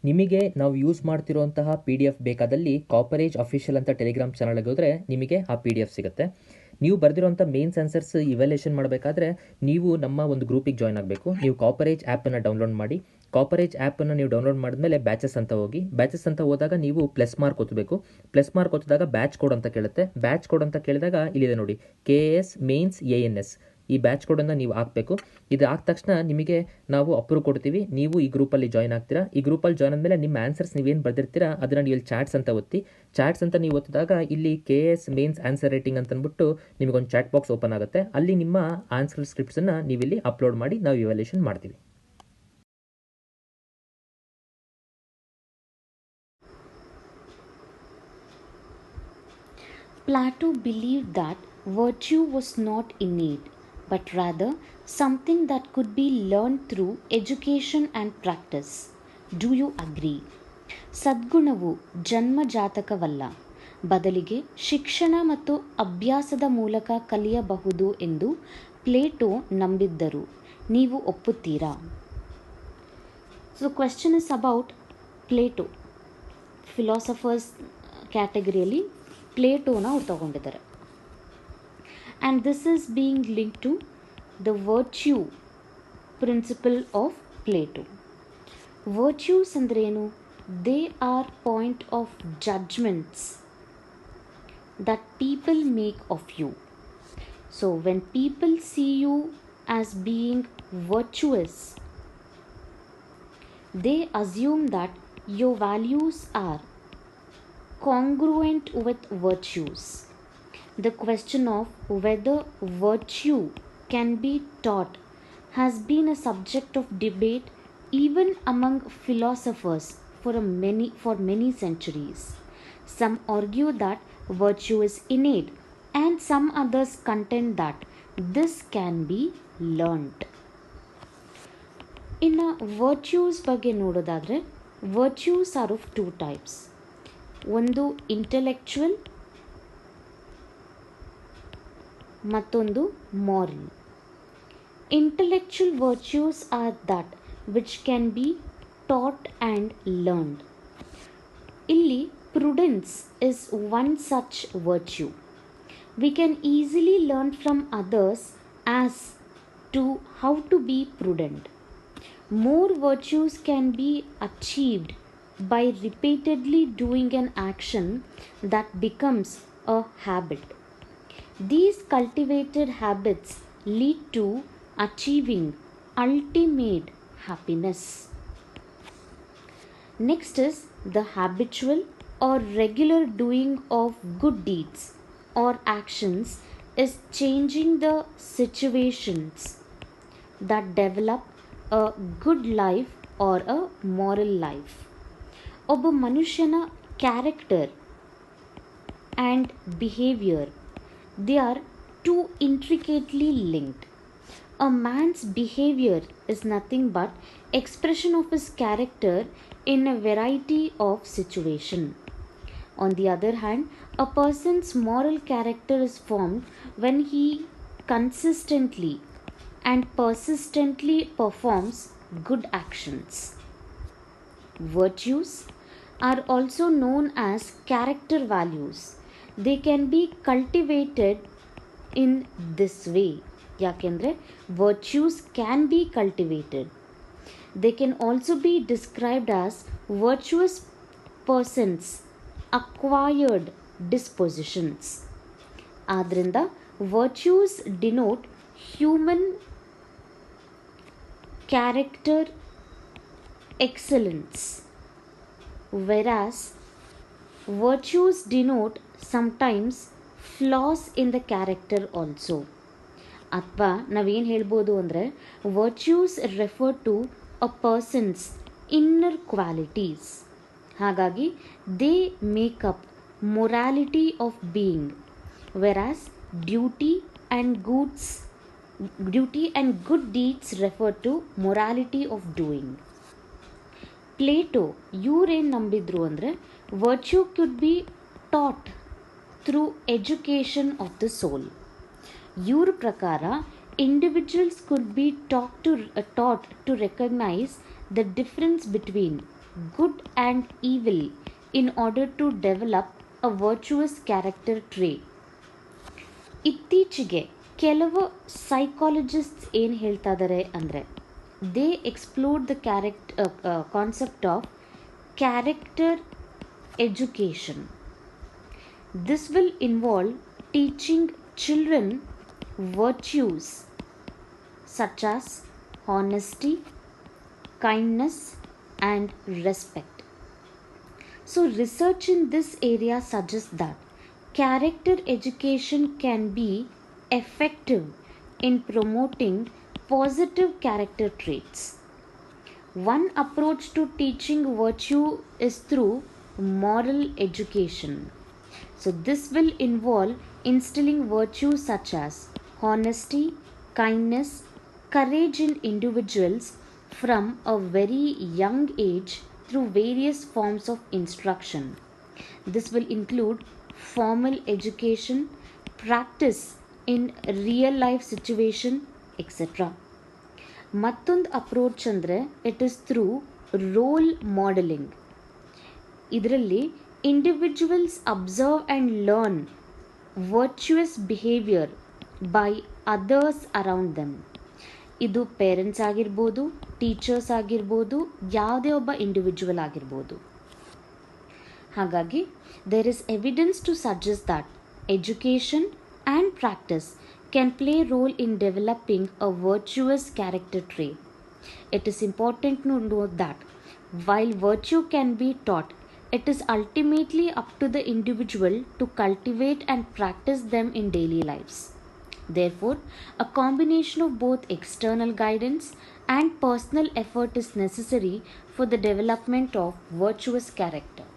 ನಿಮಗೆ ನಾವು use ಮಾಡ್ತಿರುವಂತಹ PDF ಬೇಕಾದಲ್ಲಿ ಕಾಪರೇಜ್ ಅಫಿಷಿಯಲ್ ಅಂತ ಟೆಲಿಗ್ರಾಮ್ ಚಾನಲ್ಗೆ ಹೋದರೆ ನಿಮಗೆ ಆ PDF ಸಿಗುತ್ತೆ. ನೀವು ಬರೆದಿರುವಂಥ ಮೇನ್ಸ್ ಆನ್ಸರ್ಸ್ ಇವ್ಯಾಲ್ಯೂಯೇಷನ್ ಮಾಡಬೇಕಾದ್ರೆ ನೀವು ನಮ್ಮ ಒಂದು ಗ್ರೂಪಿಗೆ ಜಾಯ್ನ್ ಆಗಬೇಕು. ನೀವು ಕಾಪರೇಜ್ ಆ್ಯಪನ್ನು ಡೌನ್ಲೋಡ್ ಮಾಡಿ. ಕಾಪರೇಜ್ ಆ್ಯಪನ್ನು ನೀವು ಡೌನ್ಲೋಡ್ ಮಾಡಿದ್ಮೇಲೆ ಬ್ಯಾಚಸ್ ಅಂತ ಹೋಗಿ. ಬ್ಯಾಚಸ್ ಅಂತ ಹೋದಾಗ ನೀವು ಪ್ಲಸ್ ಮಾರ್ಕ್ ಒತ್ತಬೇಕು. ಪ್ಲಸ್ ಮಾರ್ಕ್ ಒತ್ತಿದಾಗ ಬ್ಯಾಚ್ ಕೋಡ್ ಅಂತ ಕೇಳುತ್ತೆ. ಬ್ಯಾಚ್ ಕೋಡ್ ಅಂತ ಕೇಳಿದಾಗ ಇಲ್ಲಿದೆ ನೋಡಿ, KAS Mains ANS. ಈ ಬ್ಯಾಚ್ ಕೋಡನ್ನು ನೀವು ಹಾಕಬೇಕು. ಇದು ಹಾಕಿದ ತಕ್ಷಣ ನಿಮಗೆ ನಾವು ಅಪ್ರೂವ್ ಕೊಡ್ತೀವಿ. ನೀವು ಈ ಗ್ರೂಪಲ್ಲಿ ಜಾಯ್ನ್ ಆಗ್ತೀರಾ. ಈ ಗ್ರೂಪಲ್ಲಿ ಜಾಯ್ನ್ ಆದಮೇಲೆ ನಿಮ್ಮ ಆನ್ಸರ್ಸ್ ನೀವೇನು ಬರೆದಿರ್ತೀರಾ ಅದನ್ನು ನೀವು ಇಲ್ಲಿ ಚಾಟ್ಸ್ ಅಂತ ಒತ್ತಿ. ಚಾಟ್ಸ್ ಅಂತ ನೀವು ಒತ್ತಿದಾಗ ಇಲ್ಲಿ KAS Mains ಆನ್ಸರ್ ರೇಟಿಂಗ್ ಅಂತ ಅಂದ್ಬಿಟ್ಟು ನಿಮಗೊಂದು ಚಾಟ್ ಬಾಕ್ಸ್ ಓಪನ್ ಆಗುತ್ತೆ. ಅಲ್ಲಿ ನಿಮ್ಮ ಆನ್ಸರ್ ಸ್ಕ್ರಿಪ್ಟ್ಸನ್ನು ನೀವಿಲ್ಲಿ ಅಪ್ಲೋಡ್ ಮಾಡಿ ನಾವು ಇವ್ಯಾಲ್ಯೂಯೇಷನ್ ಮಾಡ್ತೀವಿ. Plato believed that virtue was not innate, but rather something that could be learned through education and practice. Do you agree? ಸದ್ಗುಣವು ಜನ್ಮಜಾತಕವಲ್ಲ, ಬದಲಿಗೆ ಶಿಕ್ಷಣ ಮತ್ತು ಅಭ್ಯಾಸದ ಮೂಲಕ ಕಲಿಯಬಹುದು ಎಂದು ಪ್ಲೇಟೋ ನಂಬಿದ್ದರು. ನೀವು ಒಪ್ಪುತ್ತೀರಾ? So question is about Plato. Philosophers ಕ್ಯಾಟಗರಿಯಲ್ಲಿ ಪ್ಲೇಟೋನ ಅವ್ರು ತಗೊಂಡಿದ್ದಾರೆ. And this is being link to the virtue principle of Plato. Virtues ಅಂದ್ರೇನು? They are point of judgments that people make of you. So when people see you as being virtuous, they assume that your values are congruent with virtues. The question of whether virtue can be taught has been a subject of debate even among philosophers for many centuries. Some argue that virtue is innate, and some others contend that this can be learnt. ಇನ್ನು virtues ಬಗ್ಗೆ ನೋಡೋದಾದರೆ, virtues are of two types. ಒಂದು intellectual, ಮತ್ತೊಂದು moral. Intellectual virtues are that which can be taught and learned. ಇಲ್ಲಿ prudence is one such virtue. We can easily learn from others as to how to be prudent. More virtues can be achieved by repeatedly doing an action that becomes a habit. These cultivated habits lead to achieving ultimate happiness. Next is the habitual or regular doing of good deeds or actions is changing the situations that develop a good life or a moral life. ಒಬ್ಬ ಮನುಷ್ಯನ character and behaviour, they are too intricately linked. A man's behavior is nothing but expression of his character in a variety of situations. On the other hand, a person's moral character is formed when he consistently and persistently performs good actions. Virtues are also known as character values. They can be cultivated in this way. Yakendre virtues can be cultivated. They can also be described as virtuous persons acquired dispositions. ಆದ್ರಿಂದ virtues denote human character excellence, whereas virtues denote sometimes flaws in the character also. ಅಥವಾ ನಾವೇನು ಹೇಳ್ಬೋದು ಅಂದರೆ, virtues refer to a person's inner qualities. ಹಾಗಾಗಿ they make up morality of being, whereas duty and good deeds refer to morality of doing. Plato ಇವರೇನು ನಂಬಿದ್ರು ಅಂದರೆ, virtue could be taught through education of the soul. ಇವ್ರ ಪ್ರಕಾರ individuals could be taught to recognize the difference between good and evil in order to develop a virtuous character trait. ಇತ್ತೀಚೆಗೆ ಕೆಲವು ಸೈಕಾಲಜಿಸ್ಟ್ಸ್ ಏನು ಹೇಳ್ತಾ ಇದ್ದಾರೆ ಅಂದರೆ, they explored the concept of character education. This will involve teaching children virtues such as honesty, kindness, and respect. So, research in this area suggests that character education can be effective in promoting positive character traits. One approach to teaching virtue is through moral education. So this will involve instilling virtues such as honesty, kindness, courage in individuals from a very young age through various forms of instruction. This will include formal education, practice in real life situation, etc. ಮತ್ತೊಂದು approach ಅಂದರೆ it is through role modelling. ಇದರಲ್ಲಿ individuals observe and learn virtuous behavior by others around them. ಇದು parents ಆಗಿರ್ಬೋದು, teachers ಆಗಿರ್ಬೋದು, ಯಾವುದೇ ಒಬ್ಬ individual ಆಗಿರ್ಬೋದು. ಹಾಗಾಗಿ there is evidence to suggest that education and practice can play a role in developing a virtuous character trait. It is important to note that while virtue can be taught, it is ultimately up to the individual to cultivate and practice them in daily lives. Therefore, a combination of both external guidance and personal effort is necessary for the development of virtuous character.